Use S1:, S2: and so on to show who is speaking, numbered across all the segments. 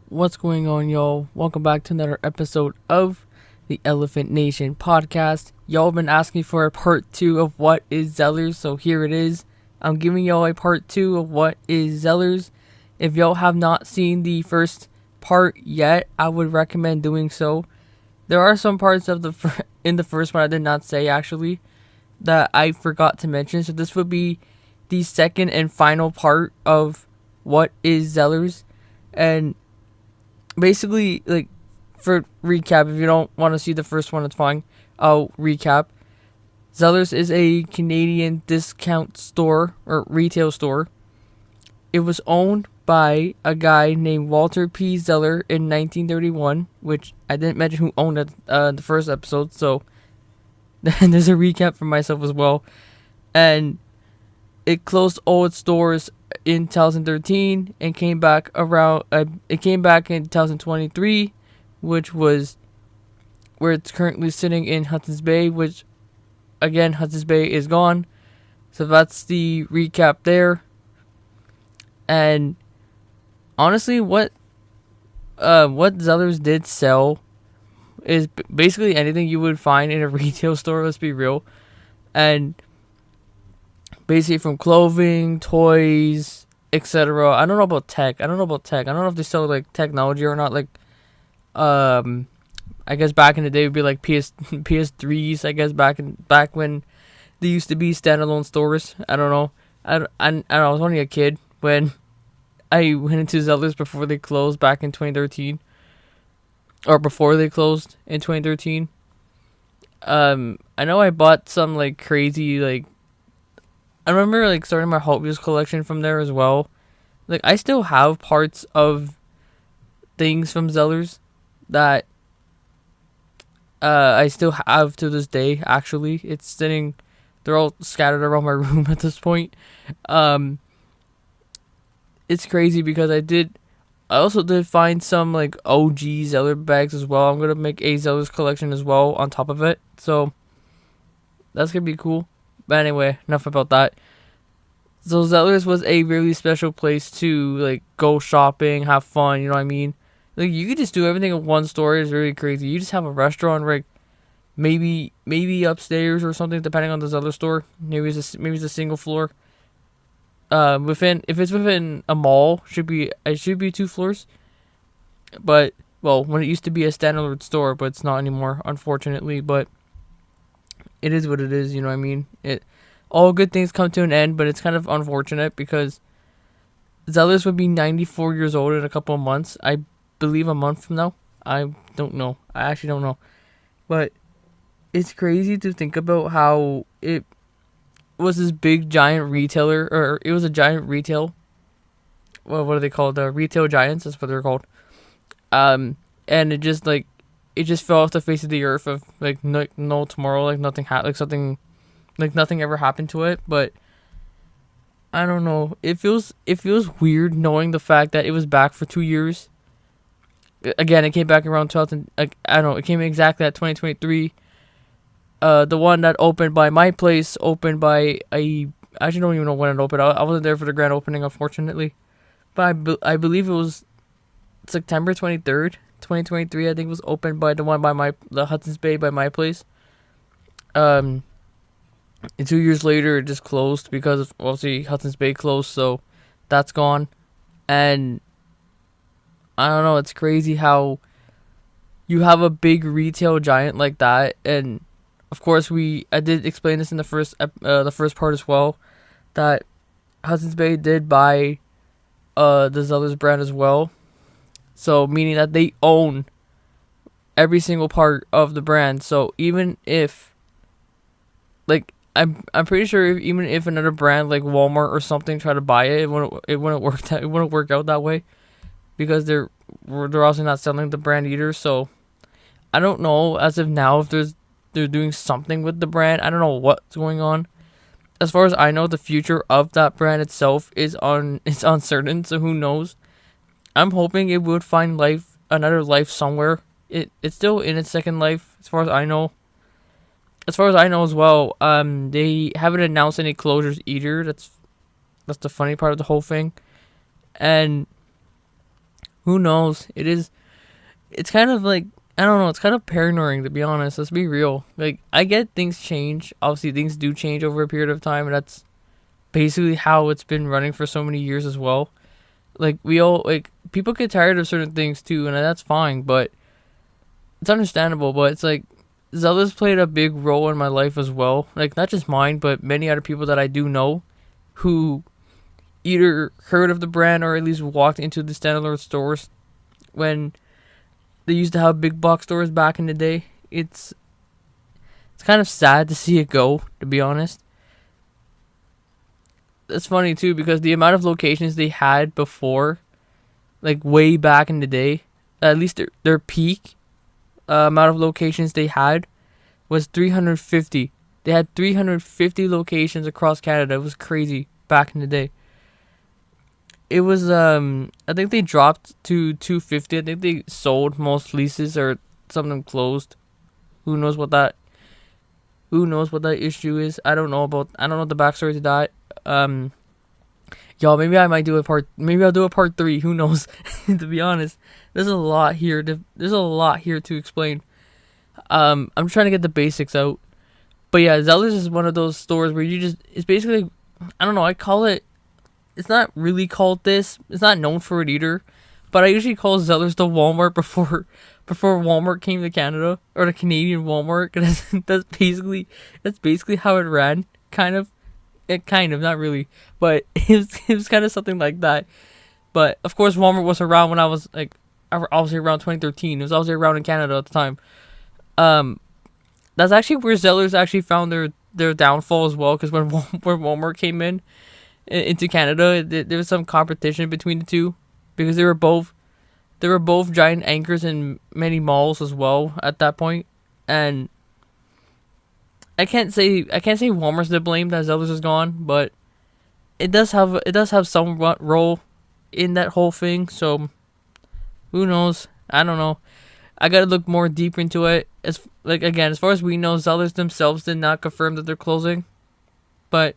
S1: What's going on, y'all? Welcome back to another episode of the Elephant Nation podcast. Y'all have been asking for a part 2 of what is Zellers, so here it is. I'm giving y'all a part 2 of what is Zellers. If y'all have not seen the first part yet, I would recommend doing so. There are some parts of in the first one I did not say actually that I forgot to mention, so this would be the second and final part of what is Zellers. And basically, like, for recap, if you don't want to see the first one, it's fine. I'll recap. Zellers is a Canadian discount store or retail store. It was owned by a guy named Walter P. Zeller in 1931, which I didn't mention who owned it the first episode, so there's a recap for myself as well. And it closed all its stores in 2013 and came back around. It came back in 2023, which was where it's currently sitting in Hudson's Bay. Which, again, Hudson's Bay is gone. So that's the recap there. And honestly, what Zellers did sell is basically anything you would find in a retail store. Let's be real, and basically from clothing, toys, etc. I don't know about tech. I don't know if they sell like technology or not. Like, I guess back in the day it would be like PS3s. I guess back when they used to be standalone stores. I don't know. I was only a kid when I went into Zellers before they closed back in 2013, or before they closed in 2013. I know I bought some like crazy like. I remember like starting my Hot Wheels collection from there as well. Like, I still have parts of things from Zellers that I still have to this day. Actually, it's sitting. They're all scattered around my room at this point. It's crazy because I also did find some like OG Zeller bags as well. I'm gonna make a Zellers collection as well on top of it. So that's gonna be cool. But anyway, enough about that. So Zellers was a really special place to like go shopping, have fun. You know what I mean? Like, you could just do everything in one store. It's really crazy. You just have a restaurant, like maybe upstairs or something, depending on the Zeller store. Maybe it's a single floor. If it's within a mall, it should be 2 floors. But well, when it used to be a standalone store, but it's not anymore, unfortunately. But it is what it is, you know what I mean? All good things come to an end, but it's kind of unfortunate because Zellers would be 94 years old in a couple of months. I believe a month from now. I don't know. I actually don't know. But it's crazy to think about how it was this big giant retailer, or it was a giant retail. Well, what are they called? Retail giants. That's what they're called. And it just fell off the face of the earth of like no tomorrow, like nothing like nothing ever happened to it. But I don't know, it feels weird knowing the fact that it was back for 2 years. Again, it came back around 2000, like, I don't know, it came exactly at 2023. The one that opened by my place opened by I actually don't even know when it opened. I wasn't there for the grand opening, unfortunately, but I believe it was September 23rd, 2023. I think it was opened by the one by the Hudson's Bay by my place. And 2 years later, it just closed because of, obviously, Hudson's Bay closed, so that's gone. And I don't know, it's crazy how you have a big retail giant like that. And of course, I did explain this in the first part as well, that Hudson's Bay did buy the Zellers brand as well. So meaning that they own every single part of the brand. So even if, like, I'm pretty sure even if another brand like Walmart or something tried to buy it, it wouldn't work out that way, because they're also not selling the brand either. So I don't know as of now if they're doing something with the brand. I don't know what's going on. As far as I know, the future of that brand itself is uncertain. So who knows? I'm hoping it would find another life somewhere. It's still in its second life, as far as I know. As far as I know as well, they haven't announced any closures either. That's the funny part of the whole thing. And Who knows? It's kind of like, I don't know, it's kind of paranoid, to be honest. Let's be real. Like, I get things change. Obviously, things do change over a period of time, and that's basically how it's been running for so many years as well. Like, people get tired of certain things too, and that's fine, but it's understandable. But it's like, Zelda's played a big role in my life as well. Like, not just mine, but many other people that I do know who either heard of the brand or at least walked into the standalone stores when they used to have big box stores back in the day. It's kind of sad to see it go, to be honest. It's funny too because the amount of locations they had before, like way back in the day, at least their peak amount of locations they had was 350. They had 350 locations across Canada. It was crazy back in the day. It was I think they dropped to 250. I think they sold most leases or some of them closed. Who knows what that who knows what that issue is? I don't know the backstory to that. Um Y'all, maybe I might do a part. Maybe I'll do a part 3. Who knows? To be honest, there's a lot here. There's a lot here to explain. I'm trying to get the basics out. But yeah, Zellers is one of those stores where it's basically, I don't know. I call it. It's not really called this. It's not known for it either. But I usually call Zellers the Walmart before Walmart came to Canada, or the Canadian Walmart. That's basically how it ran. Kind of. It kind of, not really, but it was kind of something like that. But of course, Walmart was around when I was like, obviously around 2013. It was obviously around in Canada at the time. Um, that's actually where Zellers actually found their downfall as well. Because when Walmart came into Canada, there was some competition between the two because they were both giant anchors in many malls as well at that point, and I can't say Walmart's to blame that Zellers is gone, but it does have some role in that whole thing. So who knows? I don't know. I gotta look more deep into it. As far as we know, Zellers themselves did not confirm that they're closing, but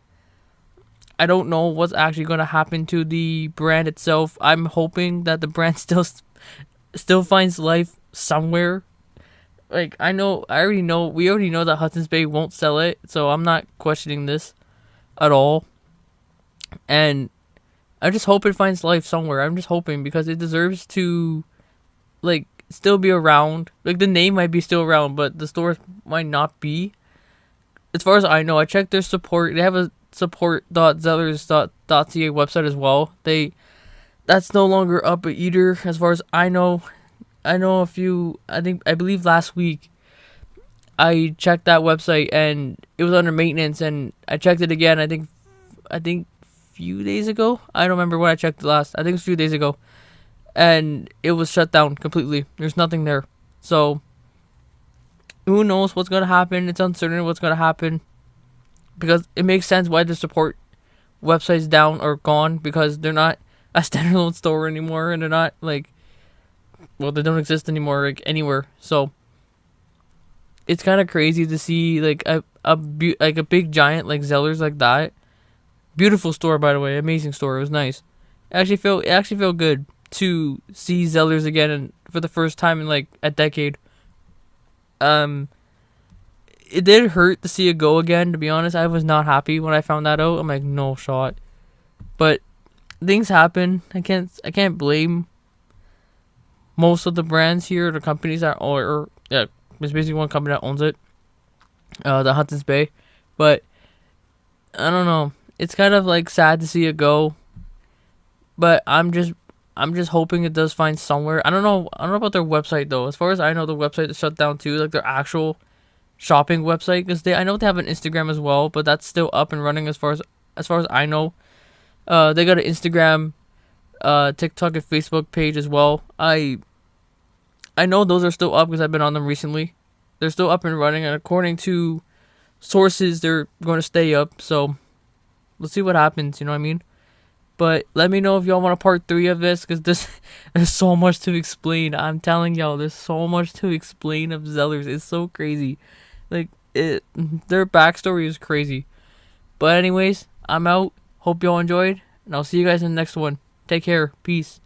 S1: I don't know what's actually gonna happen to the brand itself. I'm hoping that the brand still finds life somewhere. Like, we already know that Hudson's Bay won't sell it, so I'm not questioning this at all. And I just hope it finds life somewhere. I'm just hoping because it deserves to, like, still be around. Like, the name might be still around, but the store might not be. As far as I know, I checked their support. They have a support.zellers.ca website as well. That's no longer up either, as far as I know. I believe last week I checked that website and it was under maintenance, and I checked it again. I think few days ago. I don't remember when I checked it last. I think it was a few days ago, and it was shut down completely. There's nothing there. So who knows what's gonna happen? It's uncertain what's gonna happen because it makes sense why the support website's down or gone, because they're not a standalone store anymore, and they're not like, well, they don't exist anymore like anywhere. So it's kind of crazy to see like a big giant like Zellers like that. Beautiful store, by the way, amazing store. It was nice. It actually felt good to see Zellers again, and for the first time in like a decade. It did hurt to see it go again. To be honest, I was not happy when I found that out. I'm like, no shot. But things happen. I can't blame most of the brands here, the companies that there's basically one company that owns it, the Hudson's Bay. But I don't know. It's kind of like sad to see it go. But I'm just hoping it does find somewhere. I don't know about their website though. As far as I know, the website is shut down too, like their actual shopping website, because I know they have an Instagram as well, but that's still up and running as far as I know. They got an Instagram, TikTok, and Facebook page as well. I know those are still up because I've been on them recently. They're still up and running, and according to sources, they're going to stay up. So let's see what happens. You know what I mean? But let me know if y'all want a part 3 of this, because there's so much to explain. I'm telling y'all, there's so much to explain of Zellers. It's so crazy. Like, their backstory is crazy. But anyways, I'm out. Hope y'all enjoyed, and I'll see you guys in the next one. Take care. Peace.